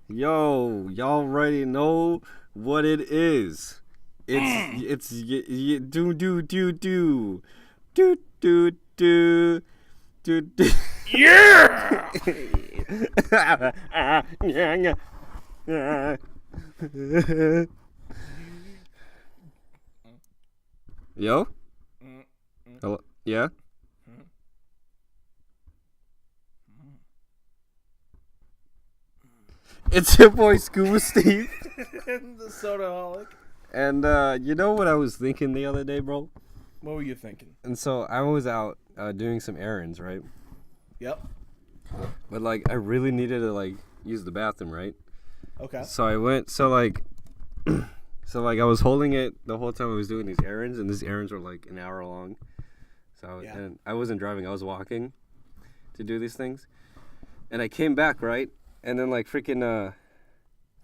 Yo, y'all already know what it is. Do do do do do do do do do. Yeah! Yo, hello. Yeah, it's your boy Scuba Steve. The sodaholic. And you know what I was thinking the other day, bro? What were you thinking? And so I was out doing some errands, right? Yep. But like I really needed to like use the bathroom, right? Okay. So I went. So I was holding it the whole time I was doing these errands, and these errands were like an hour long. So Yeah. and I wasn't driving; I was walking to do these things. And I came back, right, and then like freaking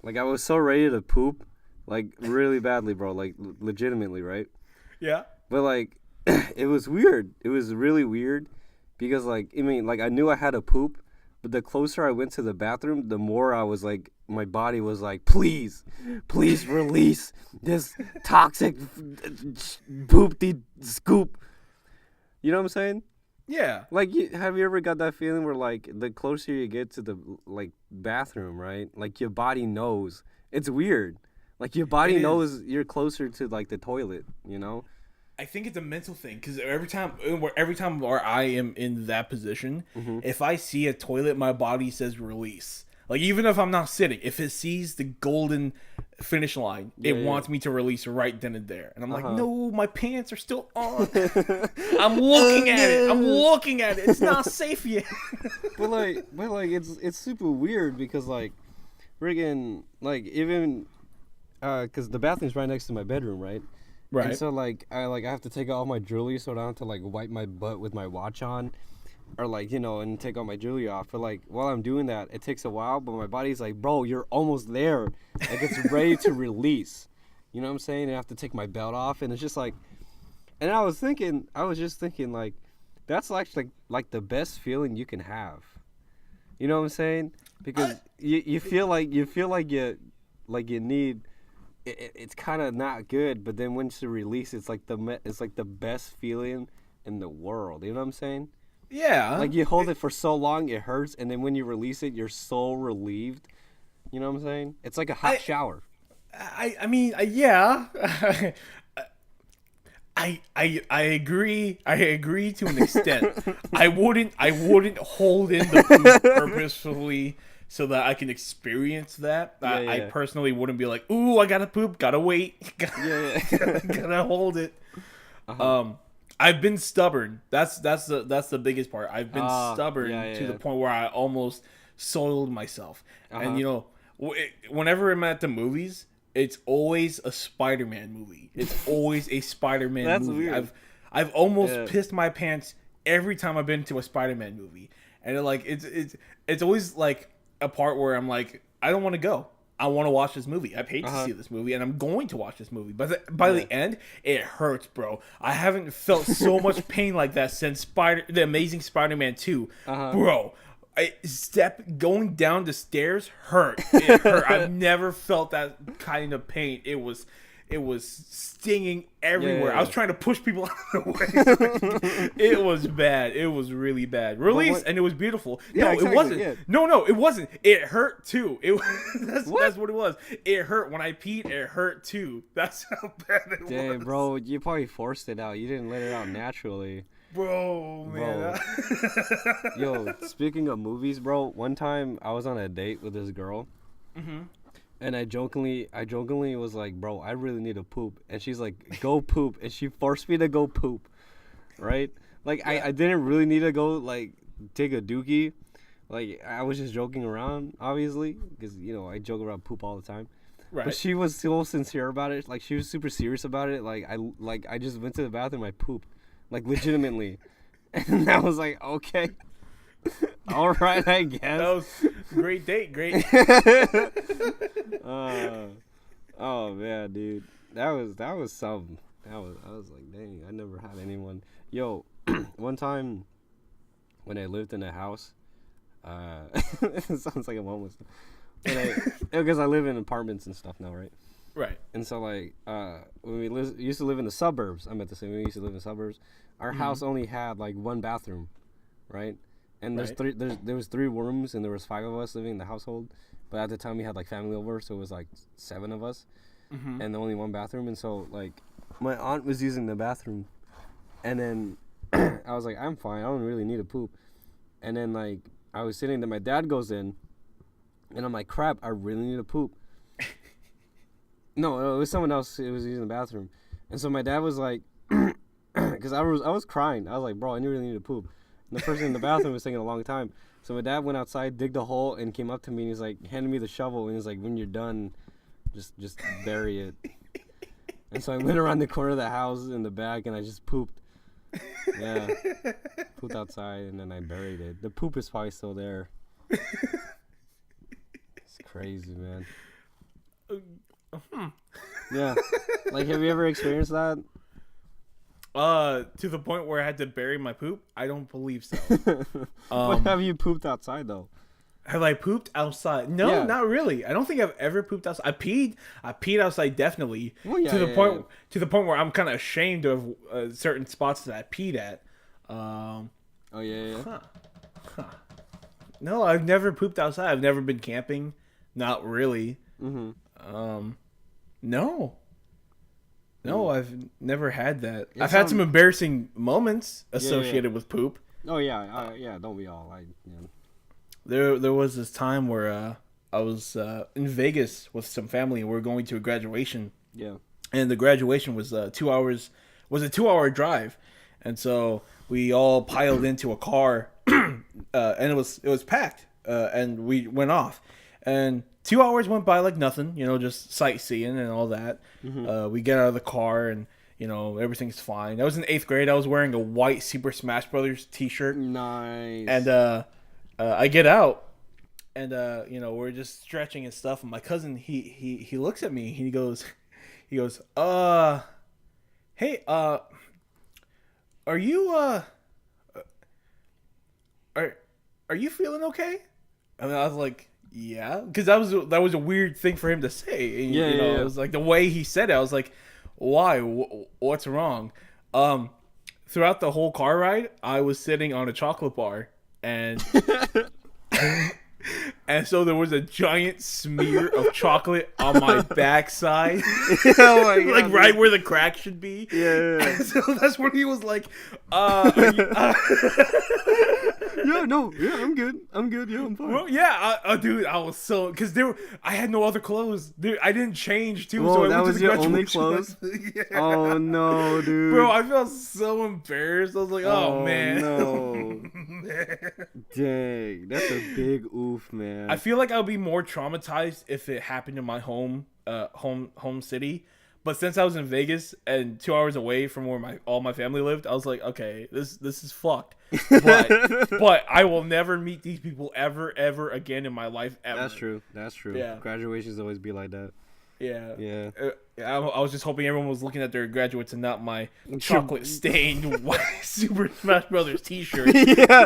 like I was so ready to poop, like really badly, bro, like legitimately, right? Yeah. But like it was weird. It was really weird because like I mean like I knew I had to poop, but the closer I went to the bathroom, the more I was like my body was like, please, please release this toxic poopy scoop. You know what I'm saying? Yeah. Like, have you ever got that feeling where like the closer you get to the like bathroom, right? Like your body knows. It's weird. Like your body It is. knows you're closer to like the toilet. You know? I think it's a mental thing because every time where I am in that position, if I see a toilet, my body says release. Like even if I'm not sitting, if it sees the golden finish line, Yeah, it yeah. wants me to release right then and there, and I'm like, Uh-huh. no, my pants are still on. I'm looking at it. I'm looking at it. It's not safe yet. But like it's super weird because like friggin' like even because the bathroom's right next to my bedroom, right? And Right. so I have to take out all my jewelry so I don't have to like wipe my butt with my watch on, or like and take all my jewelry off. But like while I'm doing that, it takes a while. But my body's like, bro, you're almost there. Like it's ready to release. You know what I'm saying? And I have to take my belt off, and it's just like, and I was just thinking like, that's actually like the best feeling you can have. You know what I'm saying? Because you feel like you need it's kind of not good, but then once you release, it's like the best feeling in the world. You know what I'm saying? Yeah. Like you hold it for so long, it hurts, and then when you release it, you're so relieved. You know what I'm saying? It's like a hot I shower. I mean, yeah. I agree. I agree to an extent. I wouldn't hold in the poop purposefully so that I can experience that. Yeah, I yeah, personally wouldn't be like, "Ooh, I gotta poop, gotta wait, yeah, gotta hold it." uh huh. I've been stubborn. That's the biggest part. I've been Yeah, stubborn yeah, to the yeah. point where I almost soiled myself. And Uh whenever I'm at the movies, it's always a Spider-Man movie. It's always a Spider-Man That's movie. weird. I've almost Yeah. pissed my pants every time I've been to a Spider-Man movie. And it's always like a part where I'm like, I don't want to go. I want to watch this movie. I paid Uh to huh. see this movie, and I'm going to watch this movie. But by Yeah. the end, it hurts, bro. I haven't felt so much pain like that since the Amazing Spider-Man 2, Uh-huh. bro. Going down the stairs hurt. It hurt. I've never felt that kind of pain. It was stinging everywhere. Yeah. I was trying to push people out of the way. It was bad. It was really bad. Release, what- and it was beautiful. Yeah, No, exactly, it wasn't. yeah. No, it wasn't. It hurt too. That's What? that's what it was. It hurt when I peed. It hurt too. That's how bad it Damn, was, bro, you probably forced it out. You didn't let it out naturally. bro, man. Yo, speaking of movies, bro, one time I was on a date with this girl, and I jokingly was like, bro, I really need to poop, and she's like, go poop, and she forced me to go poop, right? Like I didn't really need to go like take a dookie, like I was just joking around, obviously, because I joke about poop all the time. But Right. she was so sincere about it. Like she was super serious about it. Like I just went to the bathroom. I pooped, like legitimately, and I was like, okay, all right, I That guess. was great date. Great. uh, oh man, dude, that was something. I was like, dang, I never had anyone. Yo, one time when I lived in a house, it sounds like I'm homeless. Because I live in apartments and stuff now, right? Right. And so like when we used to live in the suburbs, I meant to say when we used to live in the suburbs, our house only had like one bathroom, right? And Right. there was 3 rooms and there was 5 of us living in the household, but at the time we had like family over, so it was like 7 of us, and only one bathroom. And so like my aunt was using the bathroom, and then I was like, I'm fine, I don't really need a poop. And then like I was sitting there, my dad goes in, and I'm like, crap, I really need a poop. No, it was someone else who was using the bathroom. And so my dad was like, because I was crying. I was like, bro, I really need to poop. And the person in the bathroom was taking a long time. So my dad went outside, digged a hole, and came up to me, and he's like, handed me the shovel, and he's like, when you're done, just bury it. And so I went around the corner of the house in the back, and I just pooped. Yeah. Pooped outside, and then I buried it. The poop is probably still there. It's crazy, man. Yeah. Like, have you ever experienced that? To the point where I had to bury my poop? I don't believe so. But have you pooped outside though? Have I pooped outside? No, Yeah. not really. I don't think I've ever pooped outside. I peed outside definitely. Well, yeah, to the yeah, point yeah. to the point where I'm kind of ashamed of certain spots that I peed at. Oh yeah. No, I've never pooped outside. I've never been camping. Not really. No. No, I've never had that. Yeah, I've had some embarrassing moments associated with poop. Oh yeah, yeah. Don't we all? Yeah. There was this time where I was in Vegas with some family and we were going to a graduation. Yeah. And the graduation was 2 hours, was a 2 hour drive. And so we all piled into a car and it was packed and we went off. And 2 hours went by like nothing, just sightseeing and all that. We get out of the car and, everything's fine. I was in 8th grade. I was wearing a white Super Smash Brothers t-shirt. Nice. And I get out and, we're just stretching and stuff. And my cousin, he looks at me. He goes, hey, are you, are you feeling okay? And I was like, yeah, because that was a weird thing for him to say. And, Yeah. It was like the way he said it. I was like, why? What's wrong? Throughout the whole car ride, I was sitting on a chocolate bar, and and so there was a giant smear of chocolate on my backside, Oh my God, like right where the crack should be. Yeah. And so that's when he was like, Yeah, no, yeah, I'm good, yeah, I'm fine. well, yeah, dude, I was so because I had no other clothes. Dude, I didn't change too. Whoa, so I that went to was the your only graduation. clothes? Yeah. Oh no, dude. Bro, I felt so embarrassed. I was like, oh man. No. Dang, that's a big oof, man. I feel like I'll be more traumatized if it happened in my home city. But since I was in Vegas and 2 hours away from where all my family lived, I was like, okay, this is fucked. But I will never meet these people ever again in my life ever. That's true. Yeah. Graduations always be like that. Yeah. Yeah. I was just hoping everyone was looking at their graduates and not my chocolate stained white Super Smash Brothers t-shirt. Yeah.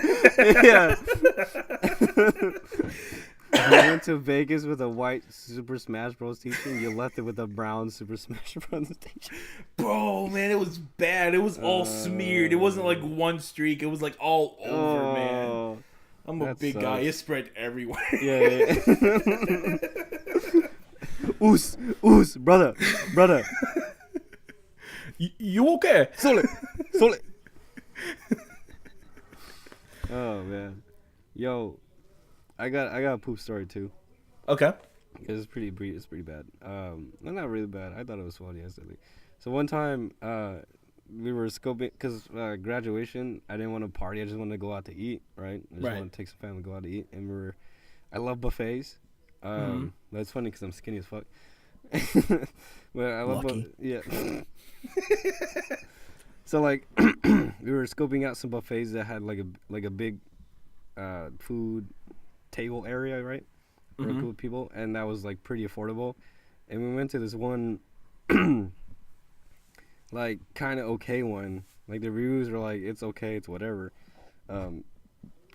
You went to Vegas with a white Super Smash Bros. T-shirt, and you left it with a brown Super Smash Bros. T-shirt. Bro, man, it was bad. It was all smeared. It wasn't like one streak. It was like all over, man. I'm a that big guy. sucks. It spread everywhere. Yeah. Oos, brother. You okay? Sole. Oh man, yo, I got a poop story too. Okay. It's pretty bad. Not really bad. I thought it was funny yesterday. So one time, we were scoping because graduation. I didn't want to party. I just wanted to go out to eat. Right. I just wanted to take some family, go out to eat, and I love buffets. But it's funny because I'm skinny as fuck. But I love yeah. So like, we were scoping out some buffets that had like a big, food table area, right? For a group of people, and that was like pretty affordable. And we went to this one, like kind of okay one. Like the reviews were like, it's okay, it's whatever. Oh,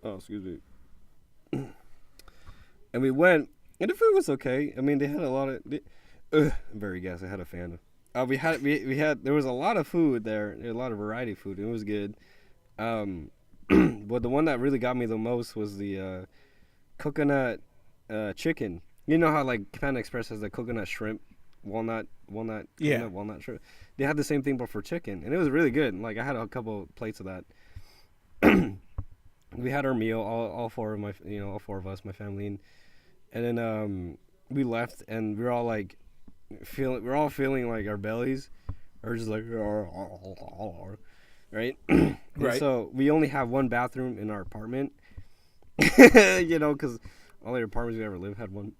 excuse me. And we went, And the food was okay. I mean, they had a lot of. Very gas. I had a fan. We had there was a lot of food there. There was a lot of variety of food. It was good. But the one that really got me the most was the coconut chicken. You know how like Panda Express has the coconut shrimp, walnut, Yeah. coconut, walnut shrimp. They had the same thing but for chicken, and it was really good. Like I had a couple plates of that. We had our meal, all four of all four of us, my family, and then we left, and we were all like feeling like our bellies are just like right. And Right. so we only have one bathroom in our apartment, because all the apartments we ever lived had one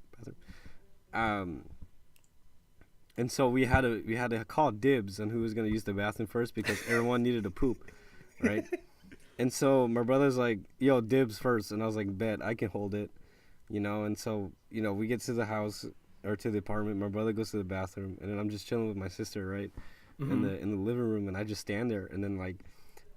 bathroom. And so we had to call dibs on who was gonna use the bathroom first because everyone needed to poop, right? And so my brother's like, "Yo, dibs first," and I was like, "Bet, I can hold it," And so we get to the house or to the apartment. My brother goes to the bathroom, and then I'm just chilling with my sister, right, in the living room, and I just stand there, and then like,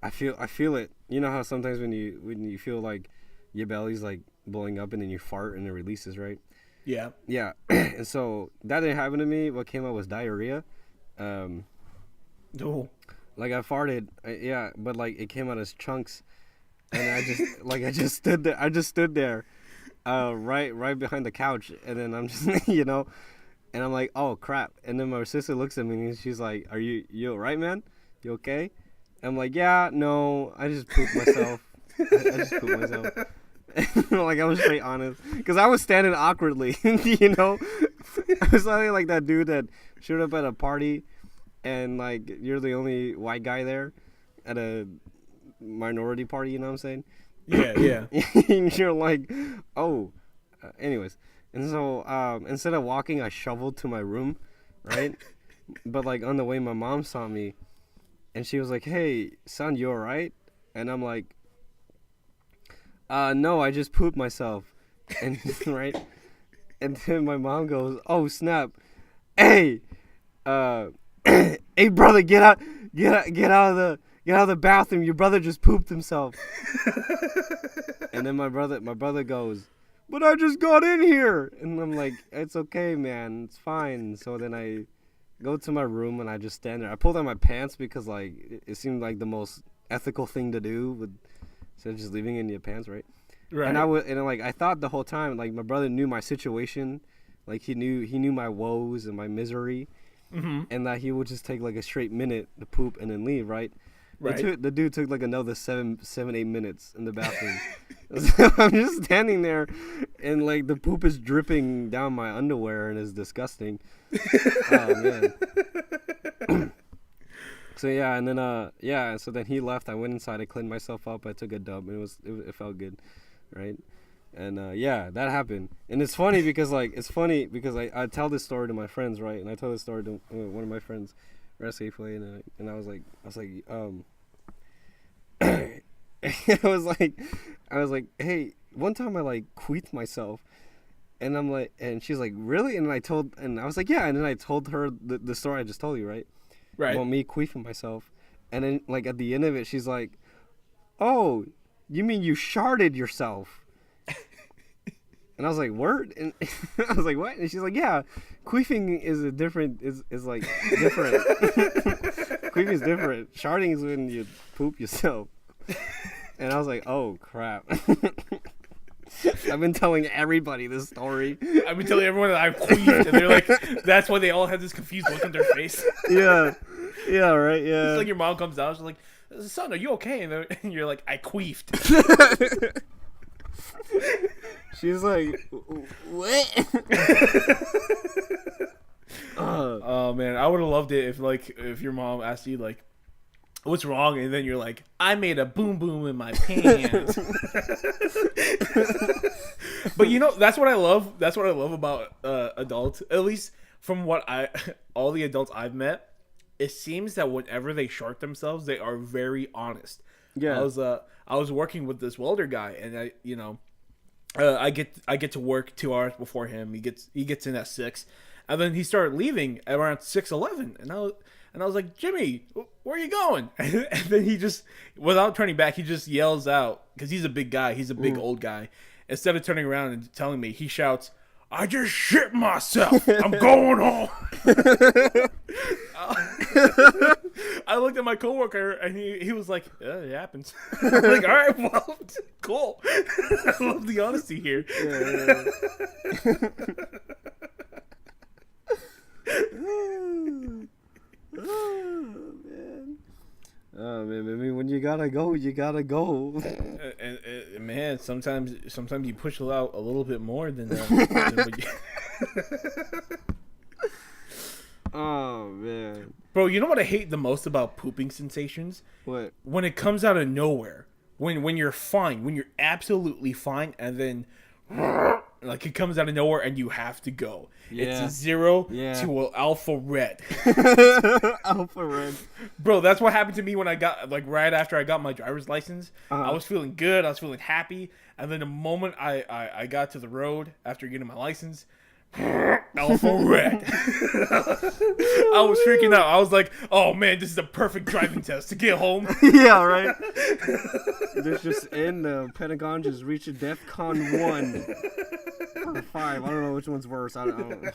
I feel it. You know how sometimes when you feel like your belly's like blowing up, and then you fart and it releases, right? Yeah. Yeah. And so that didn't happen to me. What came out was diarrhea. Oh. Like I farted, but like it came out as chunks, and I just stood there. I just stood there, right behind the couch, and then I'm just and I'm like, oh crap. And then my sister looks at me and she's like, "Are you alright, man? You okay?" I'm like, "Yeah, no, I just pooped myself. I just pooped myself." Like I was straight honest, because I was standing awkwardly, I was like that dude that showed up at a party, and like you're the only white guy there, at a minority party. You know what I'm saying? Yeah. And you're like, oh, anyways, and so instead of walking, I shoveled to my room, right? But like on the way, my mom saw me, and she was like, "Hey, son, you alright?" And I'm like, no, I just pooped myself. And right? And then my mom goes, "Oh, snap. Hey, hey brother, get out of the bathroom. Your brother just pooped himself." And then my brother goes, "But I just got in here." And I'm like, "It's okay, man. It's fine." So then I go to my room and I just stand there. I pulled down my pants because like it seemed like the most ethical thing to do instead of just leaving it in your pants, right? Right. And I thought the whole time like my brother knew my situation, like he knew my woes and my misery, and that he would just take like a straight minute to poop and then leave, right? Right. The dude took like another 8 minutes in the bathroom. So I'm just standing there, and like the poop is dripping down my underwear and it's disgusting. Oh man. So yeah, and then so then he left. I went inside. I cleaned myself up. I took a dump, and it felt good, right? And that happened. And it's funny because I tell this story to my friends, right? And I told this story to one of my friends, Safely, and I was like, I was like, "Hey, one time I like queefed myself," and I'm like, and she's like, "Really?" And I was like, "Yeah," and then I told her the story I just told you, right? Right. About me queefing myself, and then like at the end of it, she's like, "Oh, you mean you sharted yourself?" And I was like, "Word?" And I was like, "What?" And she's like, "Yeah, queefing is like different. Queefing is different. Sharding is when you poop yourself." And I was like, "Oh crap." I've been telling everybody this story. I've been telling everyone that I've queefed, and they're like, that's why they all had this confused look on their face. Yeah, right, yeah. It's like your mom comes out, she's like, "Son, are you okay?" And you're like, "I queefed." She's like, "What?" Oh man, I would have loved it if your mom asked you like, "What's wrong?" And then you're like, "I made a boom boom in my pants." But that's what I love. That's what I love about adults. At least from all the adults I've met, it seems that whenever they short themselves, they are very honest. Yeah. I was working with this welder guy, and I get to work 2 hours before him. He gets in at 6, and then he started leaving at around 6:11, and I was like, "Jimmy, where are you going?" And then he just, without turning back, he just yells out, because he's a big guy. He's a big old guy. Instead of turning around and telling me, he shouts, I just shit myself. I'm going home. I looked at my coworker and he was like, yeah, it happens. I'm like, all right, well, cool. I love the honesty here. Oh man, I mean, when you gotta go, you gotta go. And man, sometimes you push it out a little bit more than what you... Oh man, Bro, you know what I hate the most about pooping sensations? what? When it comes out of nowhere. When you're fine, when you're absolutely fine, and then like it comes out of nowhere and you have to go. Yeah. It's a 0 Yeah. to an alpha red. Alpha red. Bro, that's what happened to me when I got, like, right after I got my driver's license. Uh-huh. I was feeling good. I was feeling happy. And then the moment I got to the road after getting my license, alpha red. I was freaking out. I was like, oh, man, this is a perfect driving test to get home. Yeah, right. This just in the Pentagon just reached DEFCON 1 or 5. I don't know which one's worse. I don't know.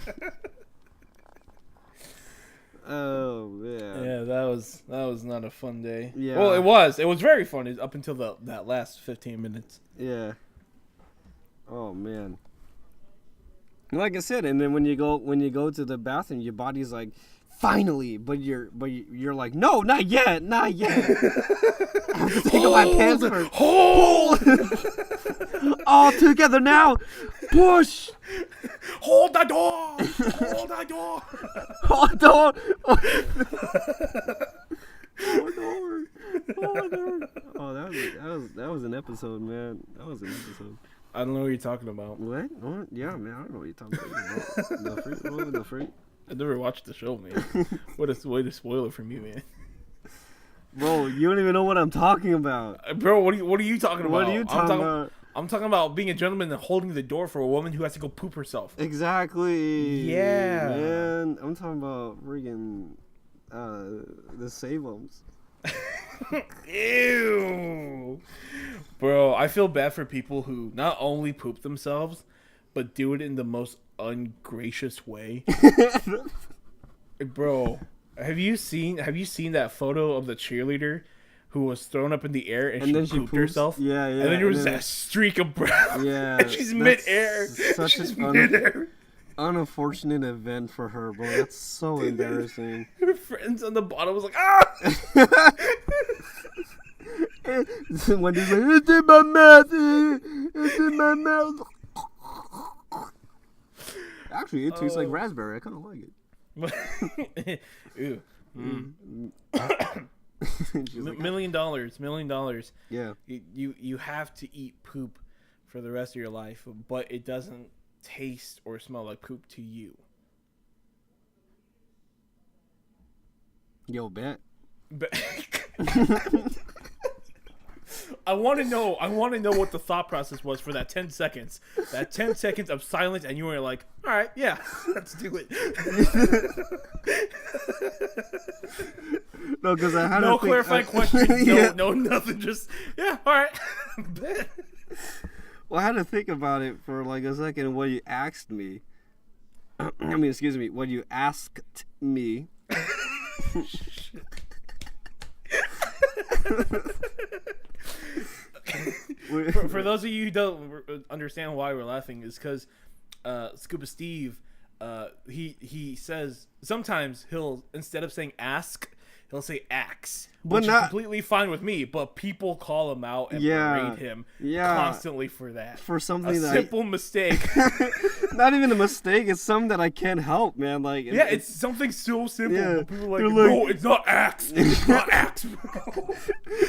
Oh man. Yeah, that was not a fun day. Yeah. Well, it was. It was very fun up until that last 15 minutes. Yeah. Oh man. Like I said, and then when you go to the bathroom, your body's like, finally, but you're like, no, not yet. I have to take off my pants first. Hold! All together now. Push. Hold the door! Hold the door! Hold on. Oh, that was an episode, man. That was an episode. I don't know what you're talking about. What? Yeah, man. I don't know what you're talking about. The freak. I never watched the show, man. What a way to spoil it from you, man. Bro, you don't even know what I'm talking about. Bro, what are you talking about? What are you talking about? I'm talking about being a gentleman and holding the door for a woman who has to go poop herself. Exactly. Yeah. Man, I'm talking about friggin' the Salem's. Ew. Bro, I feel bad for people who not only poop themselves, but do it in the most ungracious way. Bro, have you seen that photo of the cheerleader who was thrown up in the air and then she she pooped poops? herself? Yeah. And then there was that streak of breath. Yeah. And she's midair. Such She's an midair. unfortunate event for her, bro. That's so embarrassing. Her friends on the bottom was like, ah! Wendy's like, it's in my mouth. It's in my mouth. Actually, it tastes like raspberry. I kind of like it. Ew. She's like, $1 million. yeah. You have to eat poop for the rest of your life, but it doesn't taste or smell like poop to you. Yo, bet. But I want to know what the thought process was for that 10 seconds. That 10 seconds of silence, and you were like, all right, yeah, let's do it. No, because I had No to clarifying questions. No, nothing. Just, yeah, all right. Well, I had to think about it for like a second when you asked me. I mean, excuse me, when you asked me. For those of you who don't understand why we're laughing, is because Scuba Steve, he says sometimes he'll, instead of saying ask, he'll say axe, which is completely fine with me. But people call him out and berate him constantly for that. For something a simple mistake. Not even a mistake. It's something that I can't help, man. Like it's something so simple. Yeah, But people are like, no, it's not axe. It's not axe, bro.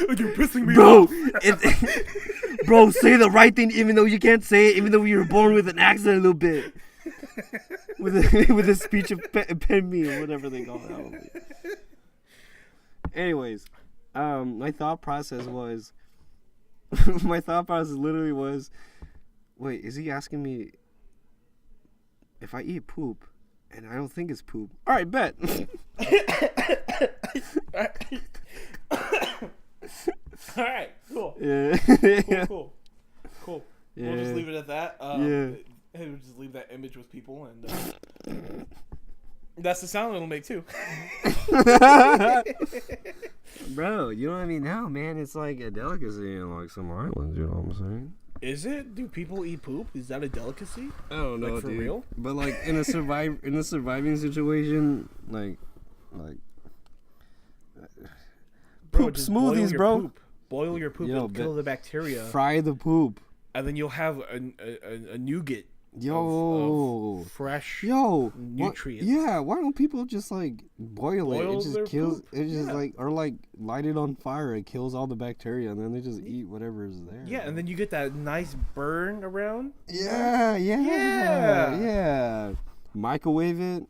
Like, you're pissing me bro. off. Bro, say the right thing even though you can't say it, even though you were born with an accent a little bit. With a speech of pen me or whatever they call it. Anyways, my thought process literally was, wait, is he asking me if I eat poop and I don't think it's poop? All right, bet. All right, cool. Yeah. Cool. Yeah. We'll just leave it at that. Yeah. It would just leave that image with people, and that's the sound it'll make too. Bro, you know what I mean? No, man, it's like a delicacy in like some islands. You know what I'm saying? Is it? Do people eat poop? Is that a delicacy? I don't know, Like, for dude. real? But like in a surviving situation, like Bro, poop just boil smoothies, your bro. Poop. Boil your poop. Yo, It'll kill the bacteria, Fry the poop. and then you'll have a nougat. Yo, Of fresh. yo, nutrients. Yeah, why don't people just like boil it? It Boil just their kills. poop. It just Yeah. like or like light it on fire. It kills all the bacteria, and then they just eat whatever is there. Yeah, and then you get that nice burn around. Yeah. Microwave it.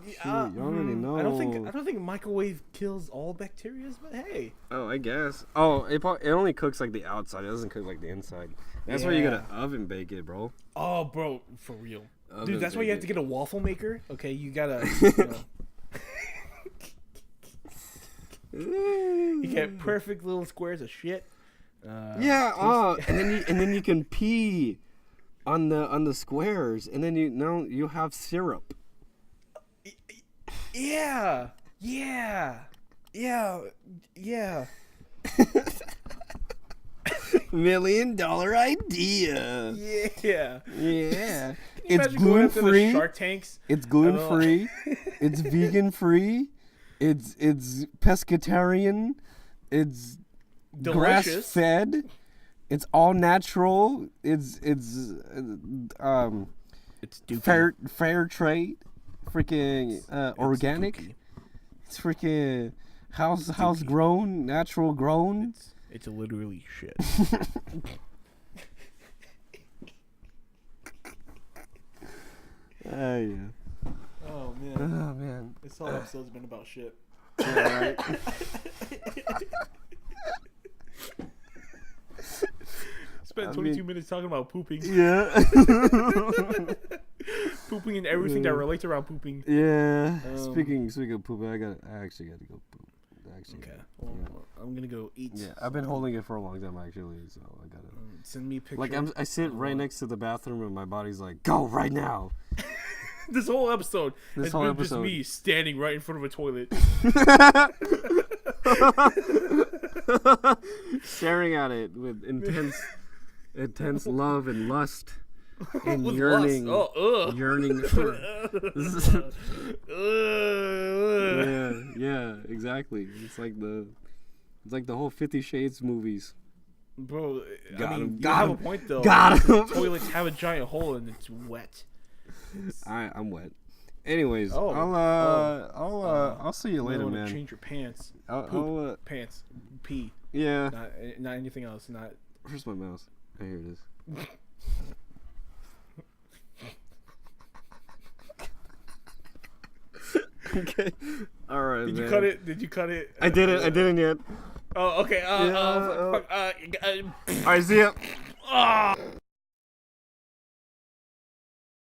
Shit, you already know. I don't think microwave kills all bacteria, but hey. Oh, I guess. Oh, it only cooks like the outside. It doesn't cook like the inside. That's why you gotta oven bake it, bro. Oh, bro, for real. Oven Dude, that's why bake you have it. to get a waffle maker. Okay, you gotta. You get perfect little squares of shit. Yeah. Oh, and then you can pee on the squares, and then you have syrup. Yeah. $1 million idea. Yeah. Yeah. It's Imagine going gluten after the free. Shark Tanks. It's gluten free. It's vegan free. It's pescatarian. It's grass Delicious. fed. It's all natural. It's It's dookie. fair trade. Freaking organic. dookie. It's freaking house grown, natural grown. It's literally shit. Yeah. Oh man, Oh man. this whole episode's been about shit. Yeah, right. Spent I 22 mean- minutes talking about pooping, Yeah. pooping and everything that relates around pooping. Yeah. Speaking of poop, I actually got to go poop. Okay, well, I'm gonna go eat. Yeah, I've been holding it for a long time actually, so I gotta. Send me a picture. Like I sit right next to the bathroom, and my body's like, "Go right now." This whole episode This has whole been episode. just me standing right in front of a toilet. Staring at it with intense love and lust and With yearning, lust. Oh, ugh. yearning for. Ugh. yeah, exactly. It's like the whole 50 Shades movies. Bro, Got I mean, him, you got have him, a point though. got him. Toilets have a giant hole and it's wet. I'm wet. Anyways, Oh, I'll see you later, want man. to change your pants. I'll, Poop. Pants. Pee. yeah. Not anything else. Not. Where's my mouse? Oh, here it is. Okay. All right. Did you man. cut it? Did you cut it? I didn't. I didn't yet. Oh, okay. Yeah, Fuck, All right. See ya.